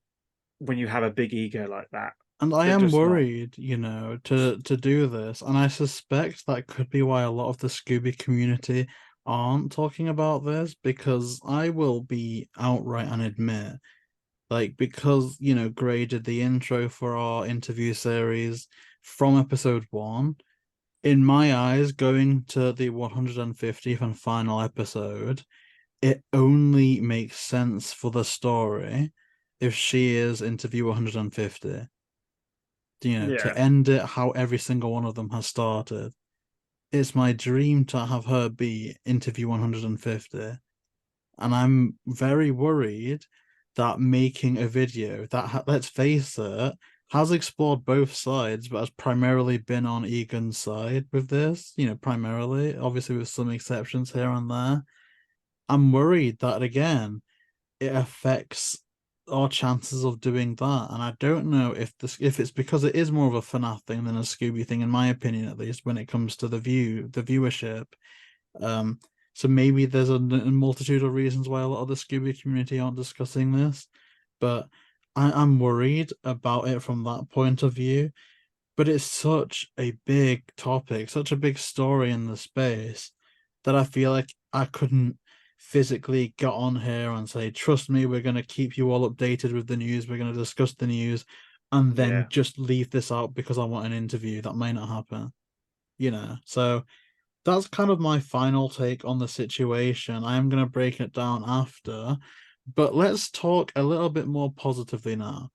when you have a big ego like that. And I They're am just not. worried, to do this, and I suspect that could be why a lot of the Scooby community aren't talking about this because I will be outright and admit, like, because Gray did the intro for our interview series from episode 1. In my eyes, going to the 150th and final episode, it only makes sense for the story if she is interview 150, you know, to Yeah. end it how every single one of them has started. It's my dream to have her be interview 150. And I'm very worried that making a video that, let's face it, has explored both sides, but has primarily been on Egan's side with this, you know, primarily, obviously with some exceptions here and there. I'm worried that, again, it affects our chances of doing that. And I don't know if it's because it is more of a FNAF thing than a Scooby thing, in my opinion, at least when it comes to the viewership. Um, so maybe there's a multitude of reasons why a lot of the Scooby community aren't discussing this, but I'm worried about it from that point of view. But it's such a big topic, such a big story in the space that I feel like I couldn't physically get on here and say, trust me, we're going to keep you all updated with the news, we're going to discuss the news, and then Yeah. just leave this out because I want an interview. That may not happen, you know? So that's kind of my final take on the situation. I am going to break it down after, but let's talk a little bit more positively now,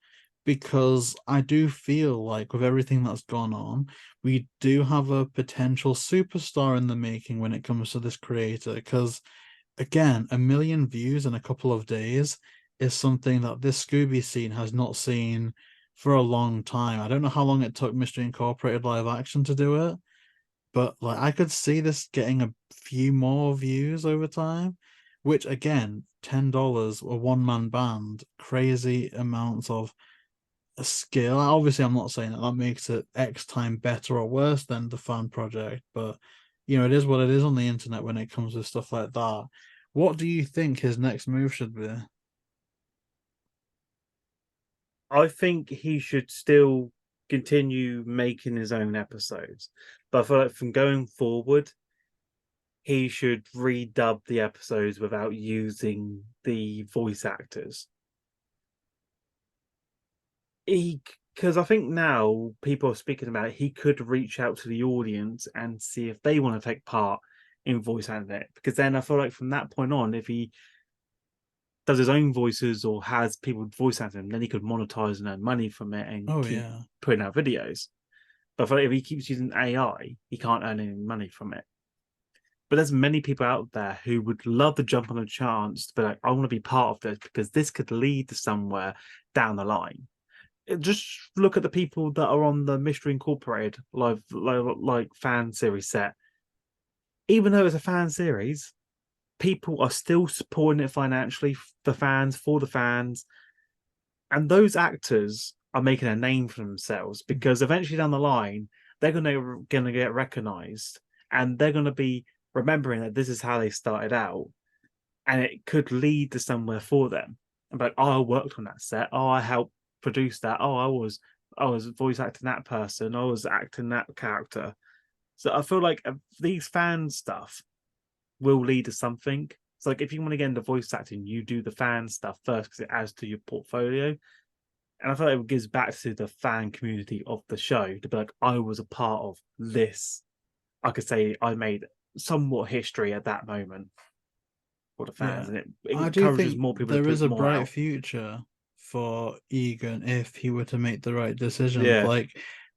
because I do feel like with everything that's gone on, we do have a potential superstar in the making when it comes to this creator. Because again, 1 million views in a couple of days is something that this Scooby scene has not seen for a long time. I don't know how long it took Mystery Incorporated live action to do it, but like I could see this getting a few more views over time, which again, $10, a one-man band, crazy amounts of skill. Obviously, I'm not saying that makes it X time better or worse than the fan project, but you know, it is what it is on the internet when it comes to stuff like that. What do you think his next move should be? I think he should still continue making his own episodes. But I feel like from going forward, he should redub the episodes without using the voice actors. Because I think now people are speaking about it, he could reach out to the audience and see if they want to take part in voice acting it. Because then I feel like from that point on, if he does his own voices or has people voice act him, then he could monetize and earn money from it and Oh keep yeah. putting out videos. But I feel like if he keeps using AI, he can't earn any money from it. But there's many people out there who would love to jump on a chance to be like, I want to be part of this because this could lead to somewhere down the line. Just look at the people that are on the Mystery Incorporated like fan series set. Even though it's a fan series, people are still supporting it financially for fans, for the fans, and those actors are making a name for themselves because eventually down the line they're gonna get recognized and they're gonna be remembering that this is how they started out, and it could lead to somewhere for them. But oh, I worked on that set. Oh, I helped produce that. Oh, I was voice acting that person. I was acting that character. So I feel like these fan stuff will lead to something. It's like if you want to get into voice acting, you do the fan stuff first because it adds to your portfolio. And I feel like it gives back to the fan community of the show to be like, I was a part of this. I could say I made somewhat history at that moment for the fans, Yeah. and it I do encourages think more people to there is put a more bright out. future for Egan if he were to make the right decisions. Yeah, Like,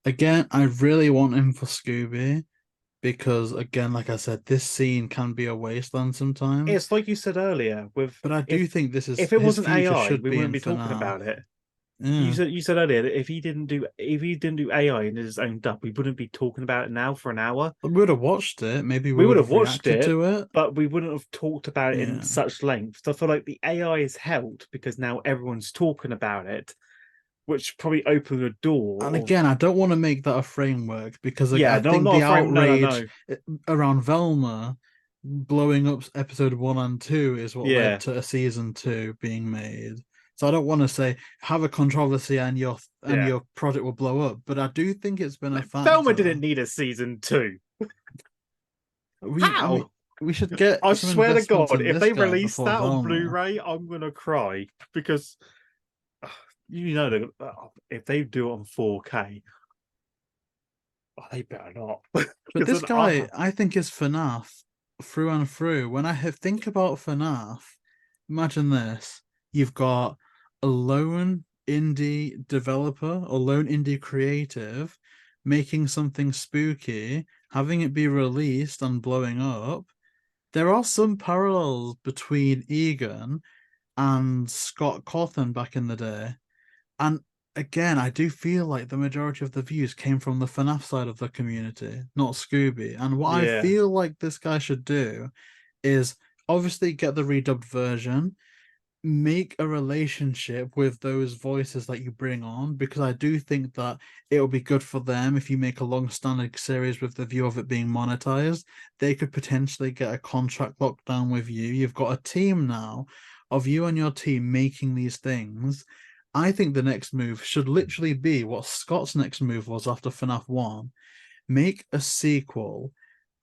again, I really want him for Scooby because, again, like I said, this scene can be a wasteland sometimes. it's like you said earlier. With But I do think this is if it his wasn't future AI, should we be wouldn't in be talking FNAF. about it. Yeah. You said earlier that if he didn't do AI in his own dub, we wouldn't be talking about it now for an hour. We would have watched it. Maybe we We would would have have watched reacted it, to it. but we wouldn't have talked about it in Yeah. such length. So I feel like the AI has helped because now everyone's talking about it, which probably opened a And door of again, I don't want to make that a framework because like, yeah, I no, think not the a frame, no, no, outrage no, around Velma blowing up episode 1 and 2 is what led yeah, to a season 2 being made. So I don't want to say have a controversy and yeah. your project will blow up, but I do think it's been a Velma factor. didn't need a season two. I mean, How? we should get I some swear to investments God, in if this they guy release before that on Velma. Blu-ray, I'm gonna cry because you know if they do it on 4K, oh, they better not. But Because this then guy, I think, is FNAF through and through. When think about FNAF, imagine this: you've got a lone indie developer or lone indie creative making something spooky, having it be released and blowing up. There are some parallels between Egan and Scott Cawthon back in the day. And again, I do feel like the majority of the views came from the FNAF side of the community, not Scooby. And what I Yeah. feel like this guy should do is obviously get the redubbed version, make a relationship with those voices that you bring on, because I do think that it'll be good for them if you make a long-standing series with the view of it being monetized. They could potentially get a contract locked down with you. You've got a team now of you and your team making these things. I think the next move should literally be what Scott's next move was after FNAF 1. Make a sequel,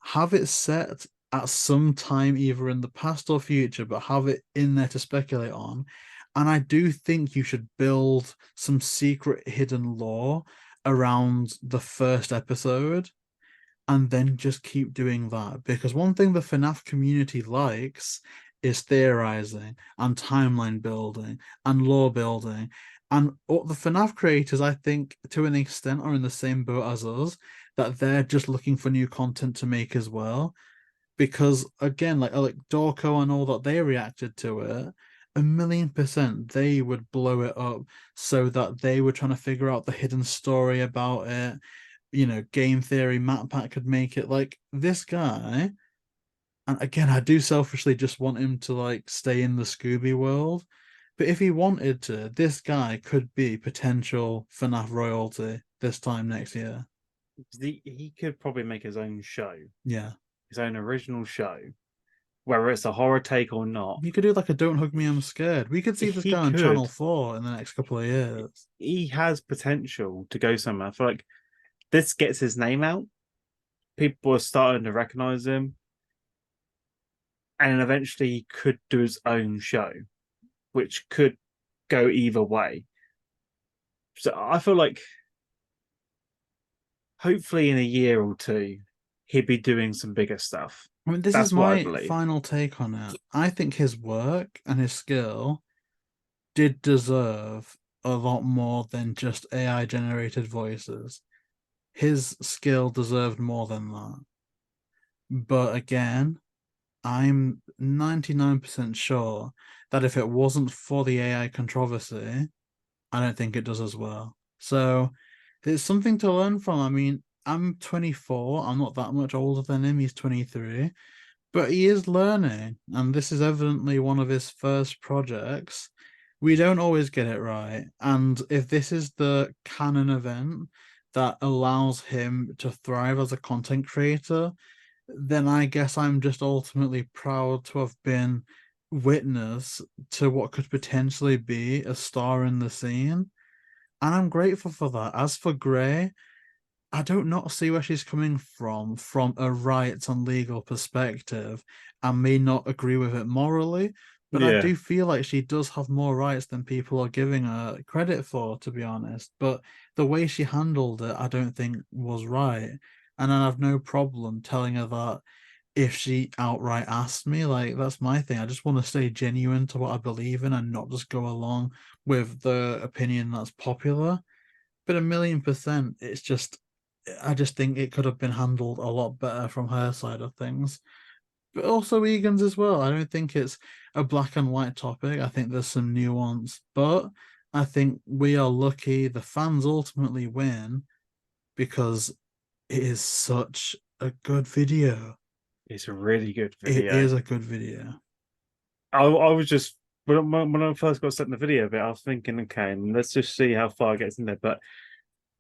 have it set at some time either in the past or future, but have it in there to speculate on. And I do think you should build some secret hidden lore around the first episode and then just keep doing that. Because one thing the FNAF community likes is theorizing and timeline building and lore building. And what the FNAF creators, I think, to an extent, are in the same boat as us, that they're just looking for new content to make as well. Because again, like Dorco and all that, they reacted to it 1,000,000%. They would blow it up so that they were trying to figure out the hidden story about it. Game theory, Matt Pat could make it like this guy. And again, I do selfishly just want him to like stay in the Scooby world. But if he wanted to, this guy could be potential FNAF royalty this time next year. He could probably make his own show, Yeah. his own original show, whether it's a horror take or not. You could do like a Don't Hug Me, I'm Scared. We could see this He guy on Channel could. 4 in the next couple of years. He has potential to go somewhere. I feel like this gets his name out. People are starting to recognize him. And eventually he could do his own show, which could go either way. So I feel like hopefully in a year or two, he'd be doing some bigger stuff. I mean, this is That's what I my believe. final take on it. I think his work and his skill did deserve a lot more than just AI generated voices. His skill deserved more than that. But again, I'm 99% sure that if it wasn't for the AI controversy, I don't think it does as well. So it's something to learn from. I mean, I'm 24. I'm not that much older than him. He's 23. But he is learning, and this is evidently one of his first projects. We don't always get it right. And if this is the canon event that allows him to thrive as a content creator, then I guess I'm just ultimately proud to have been witness to what could potentially be a star in the scene. And I'm grateful for that. As for Gray, I don't not see where she's coming from a rights and legal perspective. I may not agree with it morally, but I Yeah. do feel like she does have more rights than people are giving her credit for, to be honest. But the way she handled it, I don't think was right. And I have no problem telling her that if she outright asked me, like that's my thing. I just want to stay genuine to what I believe in and not just go along with the opinion that's popular. But 1,000,000%, I just think it could have been handled a lot better from her side of things. But also Egan's as well. I don't think it's a black and white topic. I think there's some nuance, but I think we are lucky the fans ultimately win because it is such a good video. It's a really good It video. is a good video. I was just when I first got set in the video of it, I was thinking, okay, let's just see how far it gets in there. But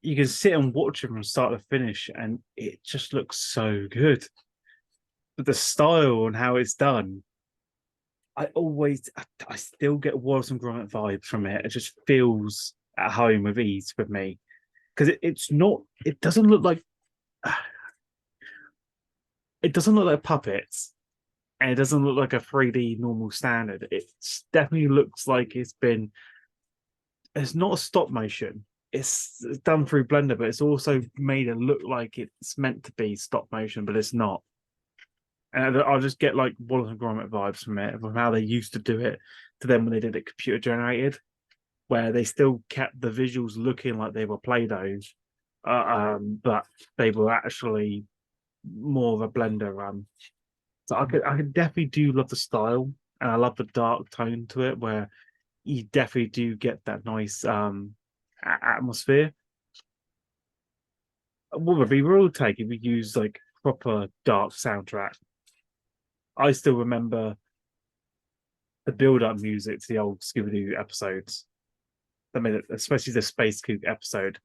you can sit and watch it from start to finish, and it just looks so good. But the style and how it's done, I still get Wallace and Gromit vibes from it. It just feels at home with ease with me because it's not. It doesn't look like. It doesn't look like puppets, and it doesn't look like a 3D normal standard. It definitely looks like it's been. It's not a stop motion. It's done through Blender, but it's also made it look like it's meant to be stop motion, but it's not. And I'll just get like Wallace and Gromit vibes from it, from how they used to do it to them when they did it computer generated. where they still kept the visuals looking like they were Play-Dohs, but they were actually more of a blender. So I could definitely do love the style, and I love the dark tone to it, where you definitely do get that nice atmosphere. What would be real take if we use like proper dark soundtrack? I still remember the build-up music to the old Scooby-Doo episodes. I mean, especially the Space Kook episode.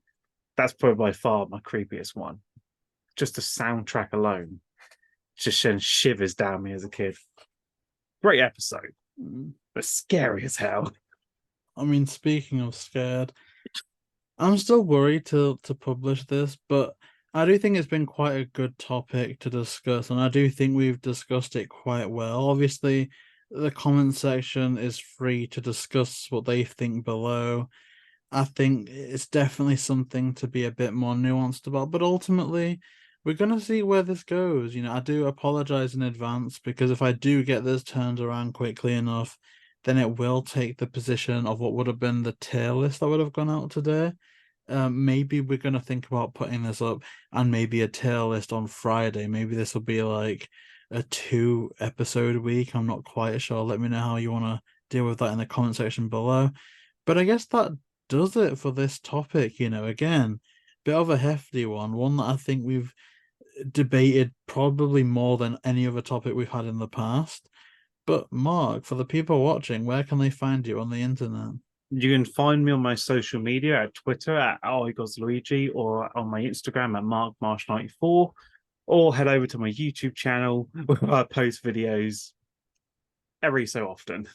That's probably by far my creepiest one. Just the soundtrack alone just sends shivers down me as a kid. Great episode, but scary as hell. I mean, speaking of scared, I'm still worried to publish this, but I do think it's been quite a good topic to discuss, and I do think we've discussed it quite well. Obviously, the comment section is free to discuss what they think below. I think it's definitely something to be a bit more nuanced about, but ultimately, we're gonna see where this goes. You know, I do apologize in advance because if I do get this turned around quickly enough, then it will take the position of what would have been the tier list that would have gone out today. Maybe we're gonna think about putting this up and maybe a tier list on Friday. Maybe this will be like a 2 episode week. I'm not quite sure. Let me know how you want to deal with that in the comment section below. But I guess that does it for this topic. You know, again, bit of a hefty one that I think we've debated probably more than any other topic we've had in the past. But Mark, for the people watching, where can they find you on the internet? You can find me on my social media at Twitter at Luigi, or on my Instagram at MarkMarsh94, or head over to my YouTube channel where I post videos every so often.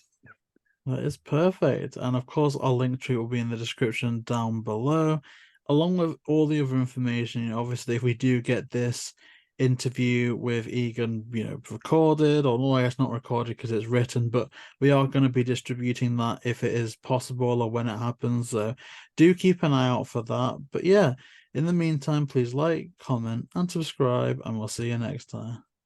That is perfect. And of course, our link tree will be in the description down below, along with all the other information. You know, obviously, if we do get this interview with Egan, you know, recorded, or no, I guess not recorded because it's written, but we are going to be distributing that if it is possible or when it happens. So do keep an eye out for that. But yeah, in the meantime, please like, comment, and subscribe, and we'll see you next time.